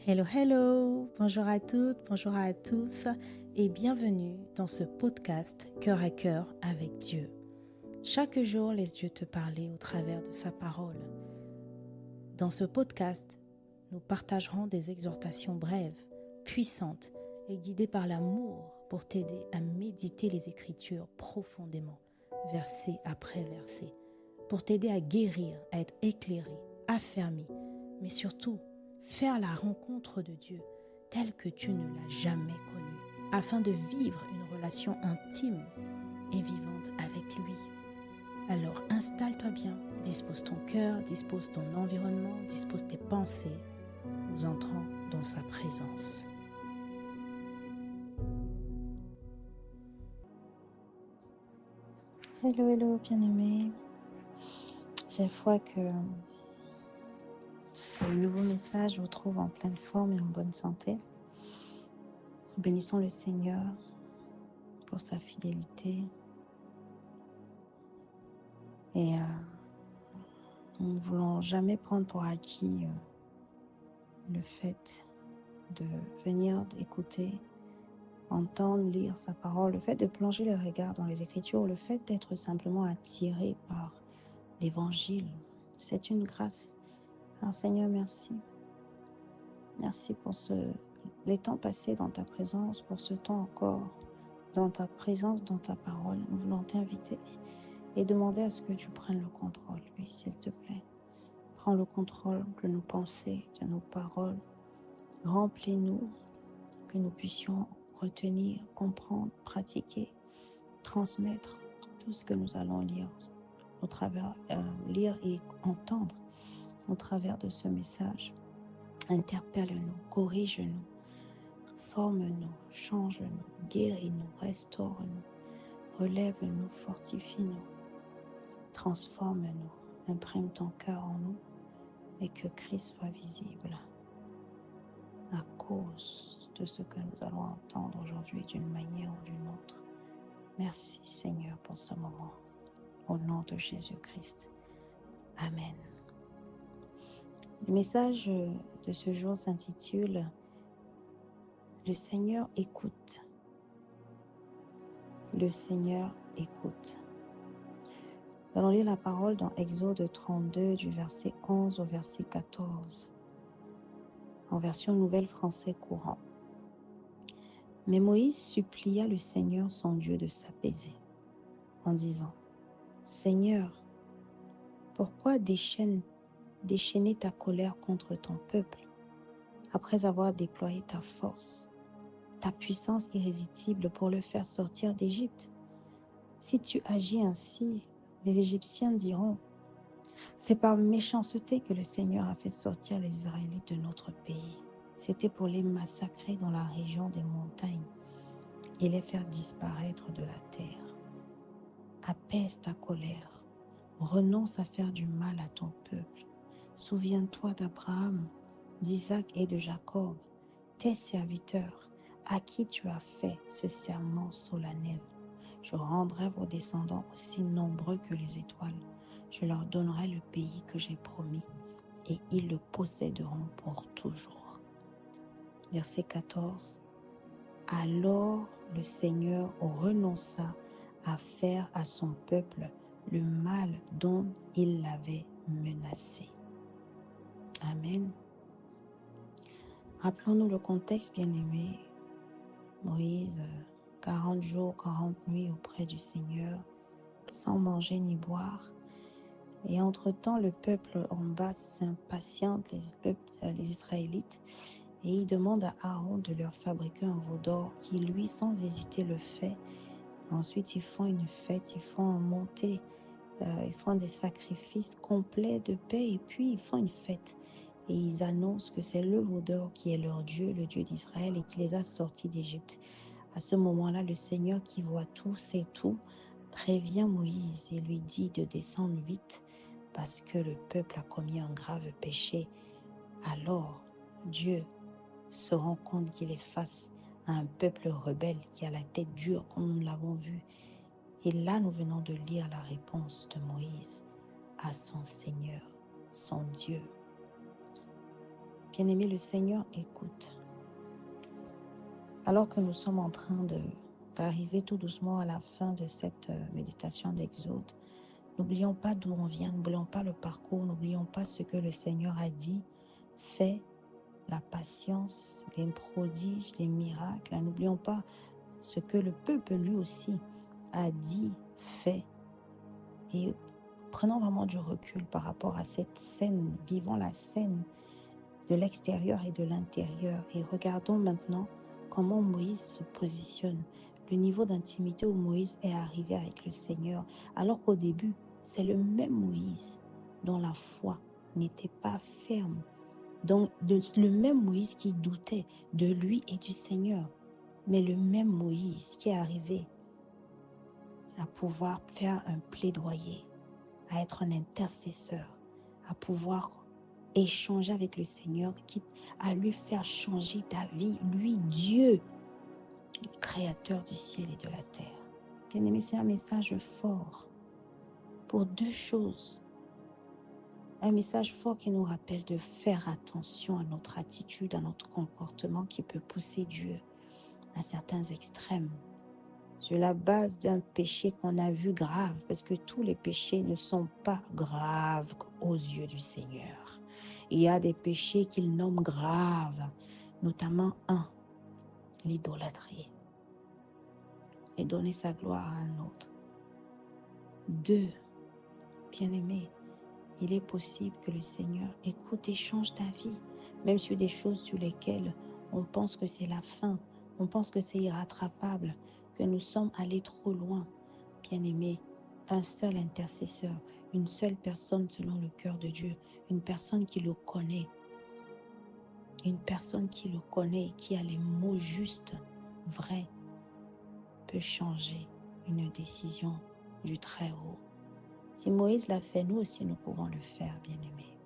Hello, hello, bonjour à toutes, bonjour à tous et bienvenue dans ce podcast Cœur à cœur avec Dieu. Chaque jour, laisse Dieu te parler au travers de sa parole. Dans ce podcast, nous partagerons des exhortations brèves, puissantes et guidées par l'amour pour t'aider à méditer les Écritures profondément, verset après verset, pour t'aider à guérir, à être éclairé, affermi, mais surtout faire la rencontre de Dieu telle que tu ne l'as jamais connu, afin de vivre une relation intime et vivante avec lui. Alors installe-toi bien, dispose ton cœur, dispose ton environnement, dispose tes pensées. Nous entrons dans sa présence. Hello, hello, bien-aimés. J'ai foi que ce nouveau message vous trouve en pleine forme et en bonne santé. Bénissons le Seigneur pour sa fidélité. Et nous ne voulons jamais prendre pour acquis le fait de venir écouter, entendre, lire sa parole, le fait de plonger le regard dans les Écritures, le fait d'être simplement attiré par l'Évangile. C'est une grâce. Alors Seigneur, merci. Merci pour les temps passés dans ta présence, pour ce temps encore dans ta présence, dans ta parole. Nous voulons t'inviter et demander à ce que tu prennes le contrôle, oui, s'il te plaît. Prends le contrôle de nos pensées, de nos paroles. Remplis-nous, que nous puissions retenir, comprendre, pratiquer, transmettre tout ce que nous allons lire au travers, lire et entendre au travers de ce message. Interpelle-nous, corrige-nous, forme-nous, change-nous, guéris-nous, restaure-nous, relève-nous, fortifie-nous, transforme-nous, imprime ton cœur en nous et que Christ soit visible à cause de ce que nous allons entendre aujourd'hui d'une manière ou d'une autre. Merci Seigneur pour ce moment. Au nom de Jésus-Christ. Amen. Le message de ce jour s'intitule « Le Seigneur écoute ». Le Seigneur écoute. Nous allons lire la parole dans Exode 32 du verset 11 au verset 14 en version Nouvelle Français courant. Mais Moïse supplia le Seigneur son Dieu de s'apaiser en disant « Seigneur, pourquoi déchaîner ta colère contre ton peuple après avoir déployé ta force, ta puissance irrésistible pour le faire sortir d'Égypte? Si tu agis ainsi, les Égyptiens diront « C'est par méchanceté que le Seigneur a fait sortir les Israélites de notre pays. C'était pour les massacrer dans la région des montagnes et les faire disparaître de la terre. Apaise ta colère, renonce à faire du mal à ton peuple. Souviens-toi d'Abraham, d'Isaac et de Jacob, tes serviteurs, à qui tu as fait ce serment solennel. Je rendrai vos descendants aussi nombreux que les étoiles. Je leur donnerai le pays que j'ai promis et ils le posséderont pour toujours. » Verset 14. Alors le Seigneur renonça à faire à son peuple le mal dont il l'avait menacé. Amen. Rappelons-nous le contexte, bien-aimé. Moïse, 40 jours, 40 nuits auprès du Seigneur, sans manger ni boire. Et entre-temps, le peuple en bas s'impatiente, les Israélites, et ils demandent à Aaron de leur fabriquer un veau d'or qui, lui, sans hésiter, le fait. Ensuite, ils font une fête, ils font monter, ils font des sacrifices complets de paix, et puis ils font une fête. Et ils annoncent que c'est le veau d'or qui est leur Dieu, le Dieu d'Israël, et qui les a sortis d'Égypte. À ce moment-là, le Seigneur qui voit tout, sait tout, prévient Moïse et lui dit de descendre vite parce que le peuple a commis un grave péché. Alors, Dieu se rend compte qu'il est face à un peuple rebelle qui a la tête dure, comme nous l'avons vu. Et là, nous venons de lire la réponse de Moïse à son Seigneur, son Dieu. Bien-aimé, le Seigneur écoute. Alors que nous sommes en train d'arriver tout doucement à la fin de cette méditation d'Exode, n'oublions pas d'où on vient, n'oublions pas le parcours, n'oublions pas ce que le Seigneur a dit, fait, la patience, les prodiges, les miracles. N'oublions pas ce que le peuple lui aussi a dit, fait. Et prenons vraiment du recul par rapport à cette scène, vivons la scène de l'extérieur et de l'intérieur. Et regardons maintenant comment Moïse se positionne, le niveau d'intimité où Moïse est arrivé avec le Seigneur, alors qu'au début, c'est le même Moïse dont la foi n'était pas ferme, donc le même Moïse qui doutait de lui et du Seigneur, mais le même Moïse qui est arrivé à pouvoir faire un plaidoyer, à être un intercesseur, à pouvoir échanger avec le Seigneur, quitte à lui faire changer d'avis, lui, Dieu, créateur du ciel et de la terre. Bien-aimé, c'est un message fort pour deux choses. Un message fort qui nous rappelle de faire attention à notre attitude, à notre comportement qui peut pousser Dieu à certains extrêmes, sur la base d'un péché qu'on a vu grave, parce que tous les péchés ne sont pas graves aux yeux du Seigneur. Il y a des péchés qu'il nomme graves, notamment un, l'idolâtrie, et donner sa gloire à un autre. Deux, bien-aimé, il est possible que le Seigneur écoute et change d'avis, même sur des choses sur lesquelles on pense que c'est la fin, on pense que c'est irrattrapable, que nous sommes allés trop loin. Bien-aimé, un seul intercesseur, une seule personne selon le cœur de Dieu, une personne qui le connaît, une personne qui le connaît et qui a les mots justes, vrais, peut changer une décision du Très-Haut. Si Moïse l'a fait, nous aussi nous pouvons le faire, bien-aimé.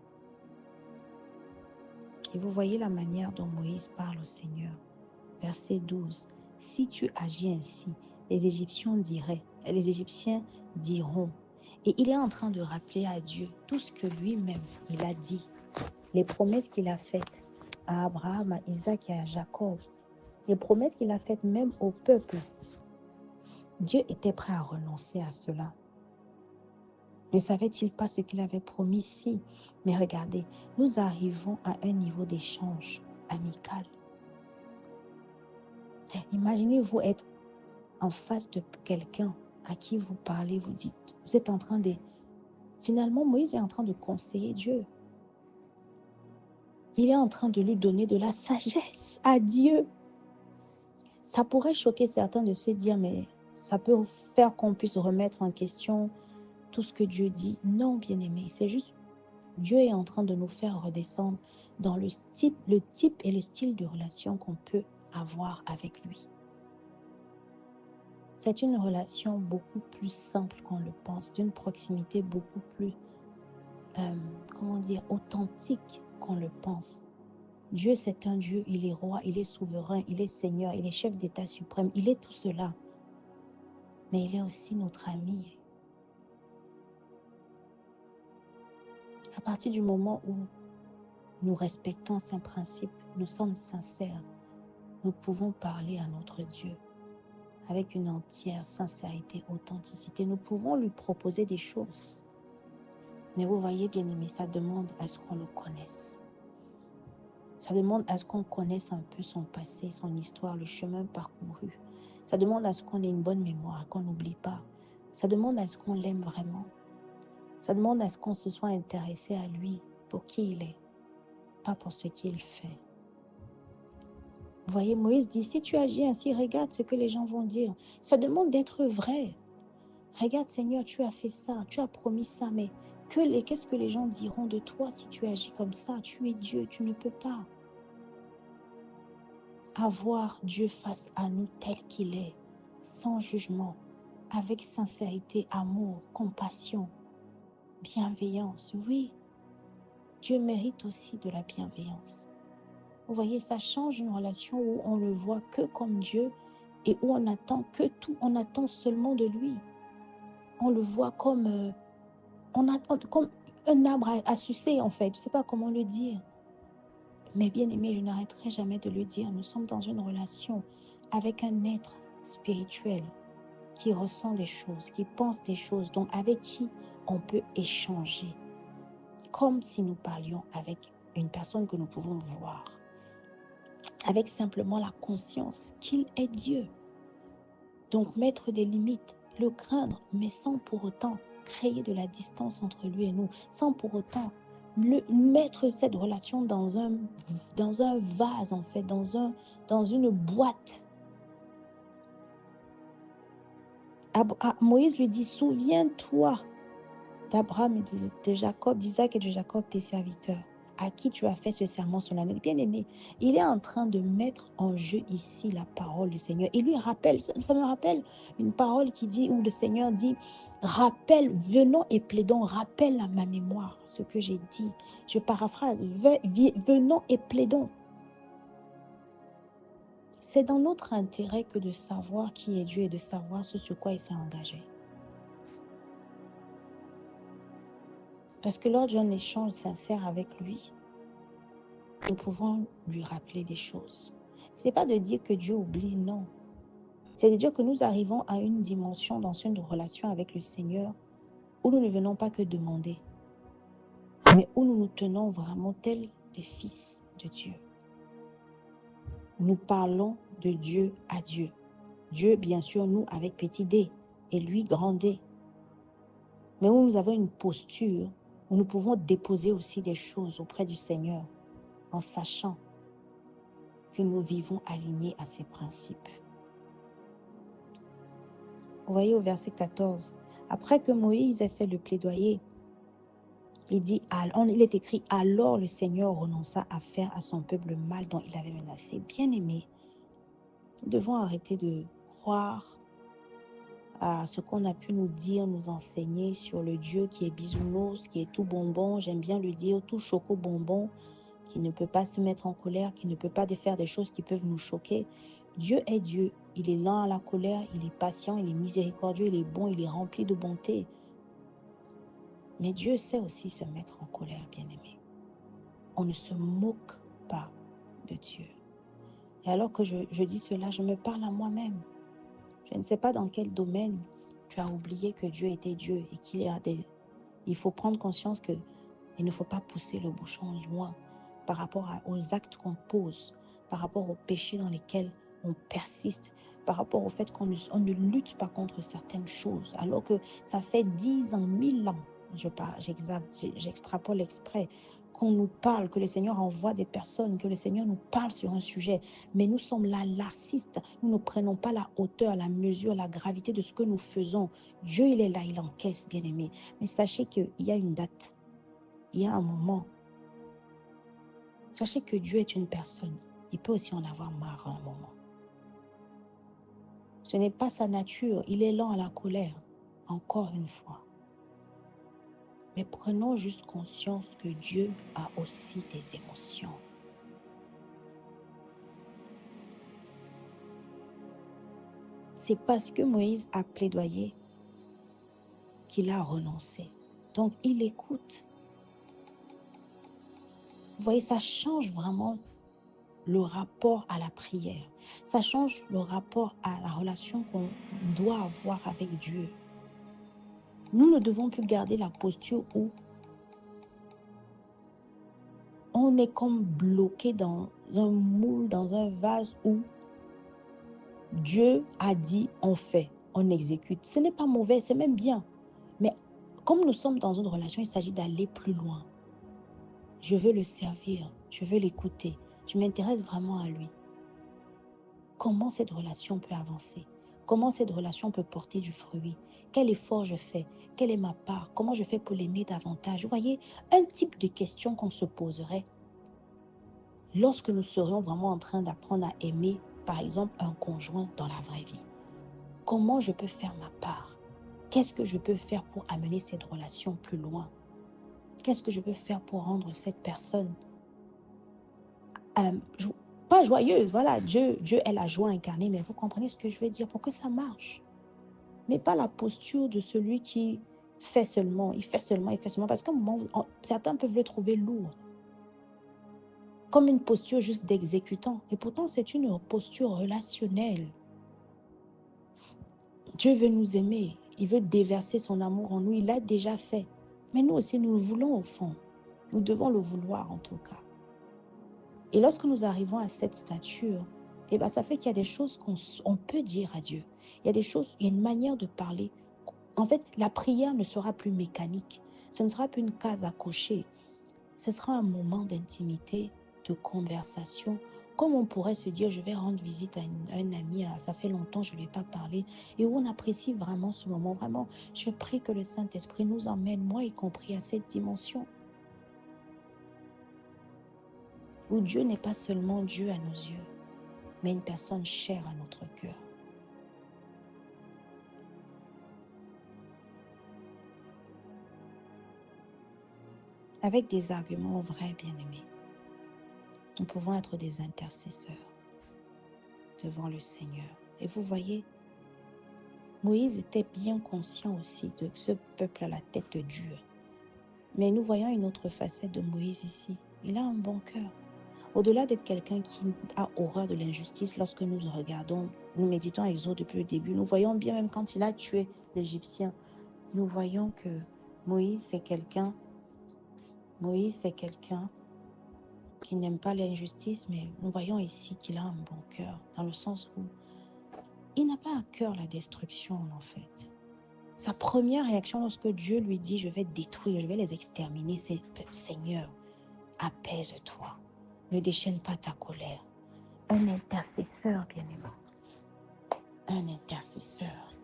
Et vous voyez la manière dont Moïse parle au Seigneur. Verset 12. Si tu agis ainsi, les Égyptiens diront. Et il est en train de rappeler à Dieu tout ce que lui-même, il a dit. Les promesses qu'il a faites à Abraham, à Isaac et à Jacob. Les promesses qu'il a faites même au peuple. Dieu était prêt à renoncer à cela. Ne savait-il pas ce qu'il avait promis? Si. Mais regardez, nous arrivons à un niveau d'échange amical. Imaginez-vous être en face de quelqu'un à qui vous parlez, vous dites, vous êtes en train de... Finalement, Moïse est en train de conseiller Dieu. Il est en train de lui donner de la sagesse à Dieu. Ça pourrait choquer certains de se dire, mais ça peut faire qu'on puisse remettre en question tout ce que Dieu dit. Non, bien-aimé, c'est juste Dieu est en train de nous faire redescendre dans le type et le style de relation qu'on peut avoir avec lui. C'est une relation beaucoup plus simple qu'on le pense, d'une proximité beaucoup plus, authentique qu'on le pense. Dieu, c'est un Dieu, il est roi, il est souverain, il est Seigneur, il est chef d'État suprême, il est tout cela. Mais il est aussi notre ami. À partir du moment où nous respectons ses principes, nous sommes sincères, nous pouvons parler à notre Dieu avec une entière sincérité, authenticité. Nous pouvons lui proposer des choses. Mais vous voyez, bien-aimé, ça demande à ce qu'on le connaisse. Ça demande à ce qu'on connaisse un peu son passé, son histoire, le chemin parcouru. Ça demande à ce qu'on ait une bonne mémoire, qu'on n'oublie pas. Ça demande à ce qu'on l'aime vraiment. Ça demande à ce qu'on se soit intéressé à lui pour qui il est, pas pour ce qu'il fait. Vous voyez, Moïse dit, si tu agis ainsi, regarde ce que les gens vont dire. Ça demande d'être vrai. Regarde, Seigneur, tu as fait ça, tu as promis ça, mais qu'est-ce que les gens diront de toi si tu agis comme ça? Tu es Dieu, tu ne peux pas avoir Dieu face à nous tel qu'il est, sans jugement, avec sincérité, amour, compassion, bienveillance. Oui, Dieu mérite aussi de la bienveillance. Vous voyez, ça change une relation où on le voit que comme Dieu et où on attend que tout, on attend seulement de lui. On le voit comme, comme un arbre à sucer en fait, je ne sais pas comment le dire. Mais bien aimé, je n'arrêterai jamais de lui dire, nous sommes dans une relation avec un être spirituel qui ressent des choses, qui pense des choses, donc avec qui on peut échanger, comme si nous parlions avec une personne que nous pouvons voir, avec simplement la conscience qu'il est Dieu. Donc mettre des limites, le craindre, mais sans pour autant créer de la distance entre lui et nous, sans pour autant mettre cette relation dans un vase, en fait, dans une boîte. Moïse lui dit, souviens-toi d'Abraham et de Jacob, d'Isaac et de Jacob, tes serviteurs, à qui tu as fait ce serment solennel. Bien aimé, il est en train de mettre en jeu ici la parole du Seigneur. Il lui rappelle, ça me rappelle une parole qui dit, où le Seigneur dit, rappelle, venons et plaidons, rappelle à ma mémoire ce que j'ai dit. Je paraphrase, venons et plaidons. C'est dans notre intérêt que de savoir qui est Dieu et de savoir ce sur quoi il s'est engagé. Parce que lors d'un échange sincère avec lui, nous pouvons lui rappeler des choses. Ce n'est pas de dire que Dieu oublie, non. C'est de dire que nous arrivons à une dimension dans une relation avec le Seigneur où nous ne venons pas que demander, mais où nous nous tenons vraiment tels des fils de Dieu. Nous parlons de Dieu à Dieu. Dieu, bien sûr, nous avec petit d, et lui grand D. Mais où nous avons une posture où nous pouvons déposer aussi des choses auprès du Seigneur en sachant que nous vivons alignés à ses principes. Vous voyez au verset 14, après que Moïse ait fait le plaidoyer, il est écrit, alors le Seigneur renonça à faire à son peuple le mal dont il avait menacé. Bien-aimés, nous devons arrêter de croire à ce qu'on a pu nous dire, nous enseigner sur le Dieu qui est bisounours, qui est tout bonbon, j'aime bien le dire, tout choco bonbon, qui ne peut pas se mettre en colère, qui ne peut pas faire des choses qui peuvent nous choquer. Dieu est Dieu, il est lent à la colère, il est patient, il est miséricordieux, il est bon, il est rempli de bonté. Mais Dieu sait aussi se mettre en colère, bien-aimé. On ne se moque pas de Dieu. Et alors que je dis cela, je me parle à moi-même. Je ne sais pas dans quel domaine tu as oublié que Dieu était Dieu et il faut prendre conscience qu'il ne faut pas pousser le bouchon loin par rapport aux actes qu'on pose, par rapport aux péchés dans lesquels on persiste, par rapport au fait qu'on ne lutte pas contre certaines choses, alors que ça fait 10 ans, 1000 ans, j'extrapole exprès, qu'on nous parle, que le Seigneur envoie des personnes, que le Seigneur nous parle sur un sujet, mais nous sommes là, laxistes, nous ne prenons pas la hauteur, la mesure, la gravité de ce que nous faisons. Dieu, il est là, il encaisse, bien aimé. Mais sachez qu'il y a une date, il y a un moment. Sachez que Dieu est une personne. Il peut aussi en avoir marre à un moment. Ce n'est pas sa nature, il est lent à la colère, encore une fois. Mais prenons juste conscience que Dieu a aussi des émotions. C'est parce que Moïse a plaidoyé qu'il a renoncé. Donc, il écoute. Vous voyez, ça change vraiment le rapport à la prière. Ça change le rapport à la relation qu'on doit avoir avec Dieu. Nous ne devons plus garder la posture où on est comme bloqué dans un moule, dans un vase où Dieu a dit, on fait, on exécute. Ce n'est pas mauvais, c'est même bien. Mais comme nous sommes dans une relation, il s'agit d'aller plus loin. Je veux le servir, je veux l'écouter, je m'intéresse vraiment à lui. Comment cette relation peut avancer? Comment cette relation peut porter du fruit? Quel effort je fais? Quelle est ma part? Comment je fais pour l'aimer davantage? Vous voyez, un type de question qu'on se poserait lorsque nous serions vraiment en train d'apprendre à aimer, par exemple, un conjoint dans la vraie vie. Comment je peux faire ma part? Qu'est-ce que je peux faire pour amener cette relation plus loin? Qu'est-ce que je peux faire pour rendre cette personne pas joyeuse? Voilà, Dieu est la joie incarnée, mais vous comprenez ce que je veux dire pour que ça marche. Mais pas la posture de celui qui fait seulement, il fait seulement, parce qu'à un moment, certains peuvent le trouver lourd. comme une posture juste d'exécutant. Et pourtant, c'est une posture relationnelle. Dieu veut nous aimer. Il veut déverser son amour en nous. Il l'a déjà fait. Mais nous aussi, nous le voulons au fond. Nous devons le vouloir en tout cas. Et lorsque nous arrivons à cette stature, eh bien, ça fait qu'il y a des choses qu'on peut dire à Dieu. Il y a des choses, il y a une manière de parler. En fait, la prière ne sera plus mécanique. Ce ne sera plus une case à cocher. Ce sera un moment d'intimité, de conversation. Comme on pourrait se dire, je vais rendre visite à un ami, ça fait longtemps que je ne lui ai pas parlé, et où on apprécie vraiment ce moment. Vraiment, je prie que le Saint-Esprit nous emmène, moi y compris, à cette dimension où Dieu n'est pas seulement Dieu à nos yeux, mais une personne chère à notre cœur. Avec des arguments vrais, bien-aimés, nous pouvons être des intercesseurs devant le Seigneur. Et vous voyez, Moïse était bien conscient aussi de ce peuple à la tête dure. Mais nous voyons une autre facette de Moïse ici. Il a un bon cœur. Au-delà d'être quelqu'un qui a horreur de l'injustice, lorsque nous regardons, nous méditons Exode depuis le début, nous voyons bien, même quand il a tué l'Égyptien, nous voyons que Moïse, c'est quelqu'un qui n'aime pas l'injustice, mais nous voyons ici qu'il a un bon cœur, dans le sens où il n'a pas à cœur la destruction, en fait. Sa première réaction lorsque Dieu lui dit « je vais détruire, je vais les exterminer », c'est « Seigneur, apaise-toi, ne déchaîne pas ta colère ». Un intercesseur, bien-aimé. Un intercesseur.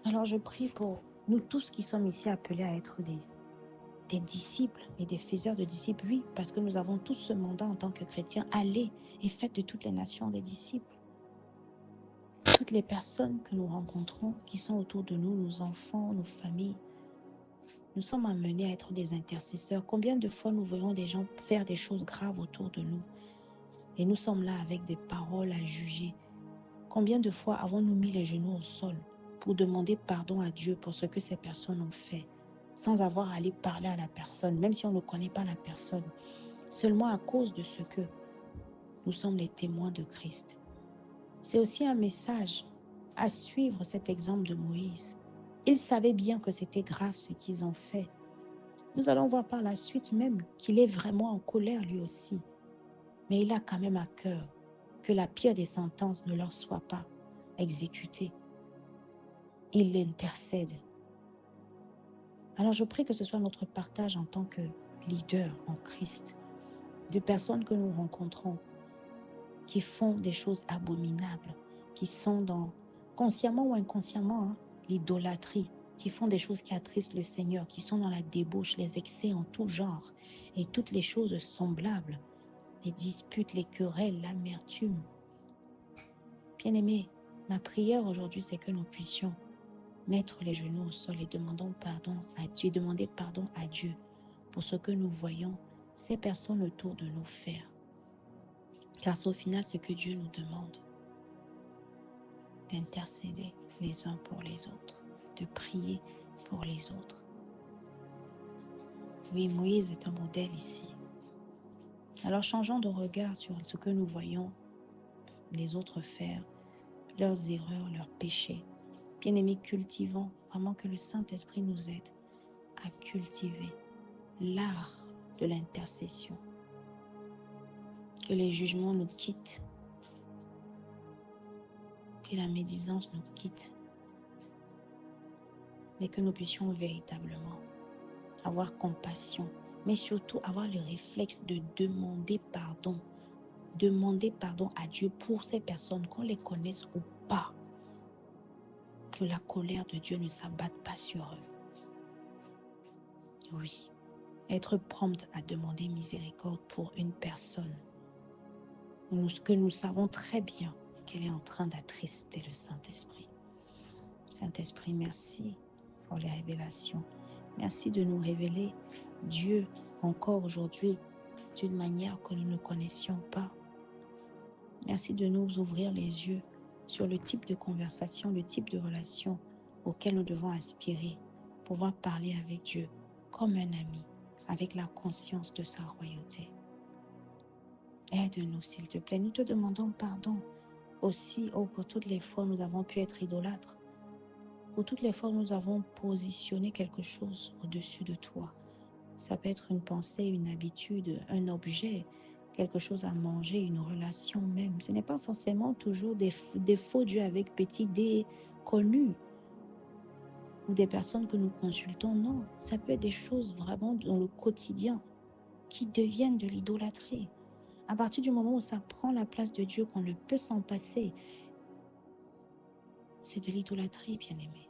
Alors je prie pour nous tous qui sommes ici appelés à être des disciples et des faiseurs de disciples. Oui, parce que nous avons tous ce mandat en tant que chrétiens. Allez et faites de toutes les nations des disciples. Toutes les personnes que nous rencontrons, qui sont autour de nous, nos enfants, nos familles, nous sommes amenés à être des intercesseurs. Combien de fois nous voyons des gens faire des choses graves autour de nous et nous sommes là avec des paroles à juger. Combien de fois avons-nous mis les genoux au sol pour demander pardon à Dieu pour ce que ces personnes ont fait, sans avoir à aller parler à la personne, même si on ne connaît pas la personne, seulement à cause de ce que nous sommes les témoins de Christ. C'est aussi un message à suivre, cet exemple de Moïse. Ils savaient bien que c'était grave ce qu'ils ont fait. Nous allons voir par la suite même qu'il est vraiment en colère lui aussi. Mais il a quand même à cœur que la pire des sentences ne leur soit pas exécutée. Il intercède. Alors je prie que ce soit notre partage en tant que leader en Christ, de personnes que nous rencontrons qui font des choses abominables, qui sont dans, consciemment ou inconsciemment, l'idolâtrie, qui font des choses qui attristent le Seigneur, qui sont dans la débauche, les excès en tout genre et toutes les choses semblables, les disputes, les querelles, l'amertume. Bien-aimés, ma prière aujourd'hui, c'est que nous puissions mettre les genoux au sol et demander pardon à Dieu pour ce que nous voyons ces personnes autour de nous faire. Car c'est au final ce que Dieu nous demande, d'intercéder les uns pour les autres, de prier pour les autres. Oui, Moïse est un modèle ici. Alors changeons de regard sur ce que nous voyons les autres faire, leurs erreurs, leurs péchés. Bien-aimés, cultivons vraiment que le Saint-Esprit nous aide à cultiver l'art de l'intercession. Que les jugements nous quittent, que la médisance nous quitte, mais que nous puissions véritablement avoir compassion, mais surtout avoir le réflexe de demander pardon à Dieu pour ces personnes, qu'on les connaisse ou pas, que la colère de Dieu ne s'abatte pas sur eux. Oui, être prompte à demander miséricorde pour une personne que nous savons très bien qu'elle est en train d'attrister le Saint-Esprit. Saint-Esprit, merci pour les révélations. Merci de nous révéler Dieu encore aujourd'hui d'une manière que nous ne connaissions pas. Merci de nous ouvrir les yeux sur le type de conversation, le type de relation auquel nous devons aspirer, pouvoir parler avec Dieu comme un ami, avec la conscience de sa royauté. Aide-nous, s'il te plaît. Nous te demandons pardon aussi pour toutes les fois où nous avons pu être idolâtres, pour toutes les fois où nous avons positionné quelque chose au-dessus de toi. Ça peut être une pensée, une habitude, un objet, quelque chose à manger, une relation même. Ce n'est pas forcément toujours des faux dieux avec petit d connus ou des personnes que nous consultons. Non, ça peut être des choses vraiment dans le quotidien qui deviennent de l'idolâtrie. À partir du moment où ça prend la place de Dieu, qu'on ne peut s'en passer, c'est de l'idolâtrie, bien-aimé.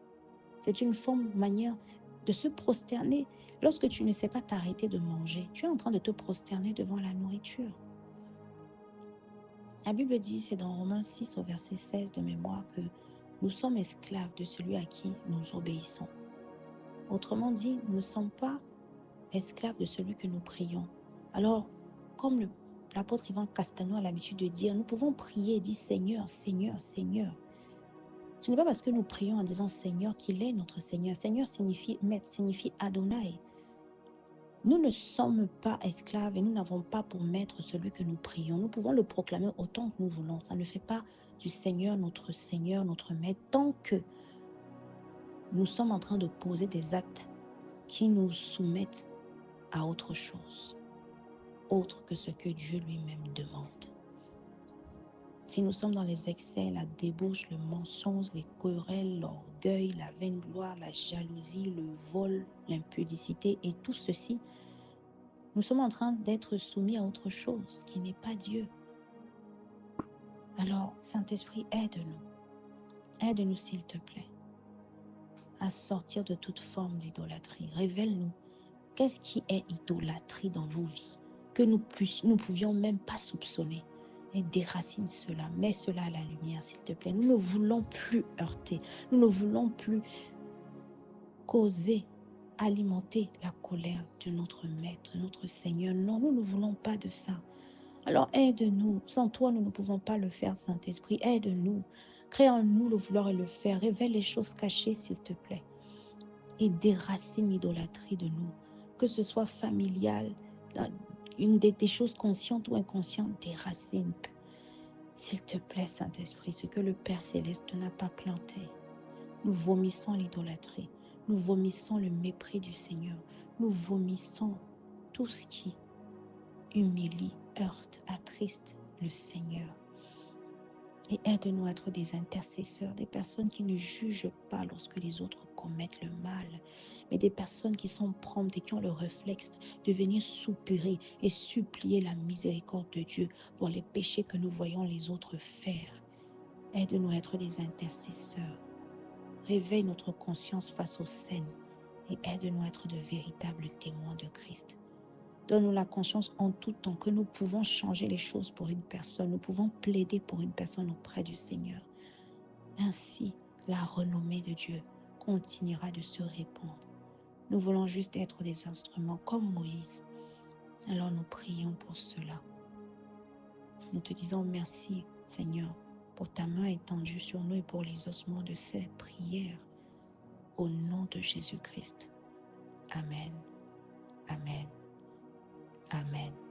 C'est une manière de se prosterner. Lorsque tu ne sais pas t'arrêter de manger, tu es en train de te prosterner devant la nourriture. La Bible dit, c'est dans Romains 6 au verset 16 de mémoire, que nous sommes esclaves de celui à qui nous obéissons. Autrement dit, nous ne sommes pas esclaves de celui que nous prions. Alors, comme l'apôtre Yvan Castano a l'habitude de dire, nous pouvons prier et dire Seigneur, Seigneur, Seigneur. Ce n'est pas parce que nous prions en disant Seigneur qu'il est notre Seigneur. Seigneur signifie maître, signifie Adonai. Nous ne sommes pas esclaves et nous n'avons pas pour maître celui que nous prions. Nous pouvons le proclamer autant que nous voulons. Ça ne fait pas du Seigneur, notre maître, tant que nous sommes en train de poser des actes qui nous soumettent à autre chose, autre que ce que Dieu lui-même demande. Si nous sommes dans les excès, la débauche, le mensonge, les querelles, l'orgueil, la vaine gloire, la jalousie, le vol, l'impudicité et tout ceci, nous sommes en train d'être soumis à autre chose qui n'est pas Dieu. Alors, Saint-Esprit, aide-nous. Aide-nous, s'il te plaît, à sortir de toute forme d'idolâtrie. Révèle-nous qu'est-ce qui est idolâtrie dans nos vies, que nous pouvions même pas soupçonner. Et déracine cela, mets cela à la lumière, s'il te plaît. Nous ne voulons plus heurter, nous ne voulons plus causer, alimenter la colère de notre Maître, notre Seigneur. Non, nous ne voulons pas de ça. Alors aide-nous. Sans toi, nous ne pouvons pas le faire, Saint-Esprit. Aide-nous. Crée en nous le vouloir et le faire. Révèle les choses cachées, s'il te plaît. Et déracine l'idolâtrie de nous. Que ce soit familial, une des choses conscientes ou inconscientes, déracine. S'il te plaît, Saint-Esprit, ce que le Père Céleste n'a pas planté. Nous vomissons l'idolâtrie. Nous vomissons le mépris du Seigneur. Nous vomissons tout ce qui humilie, heurte, attriste le Seigneur. Et aide-nous à être des intercesseurs, des personnes qui ne jugent pas lorsque les autres commettent le mal, mais des personnes qui sont promptes et qui ont le réflexe de venir soupirer et supplier la miséricorde de Dieu pour les péchés que nous voyons les autres faire. Aide-nous à être des intercesseurs. Réveille notre conscience face aux scènes et aide-nous à être de véritables témoins de Christ. Donne-nous la conscience en tout temps que nous pouvons changer les choses pour une personne, nous pouvons plaider pour une personne auprès du Seigneur. Ainsi, la renommée de Dieu continuera de se répandre. Nous voulons juste être des instruments comme Moïse. Alors nous prions pour cela. Nous te disons merci, Seigneur, pour ta main étendue sur nous et pour les ossements de ces prières. Au nom de Jésus-Christ. Amen. Amen. Amen.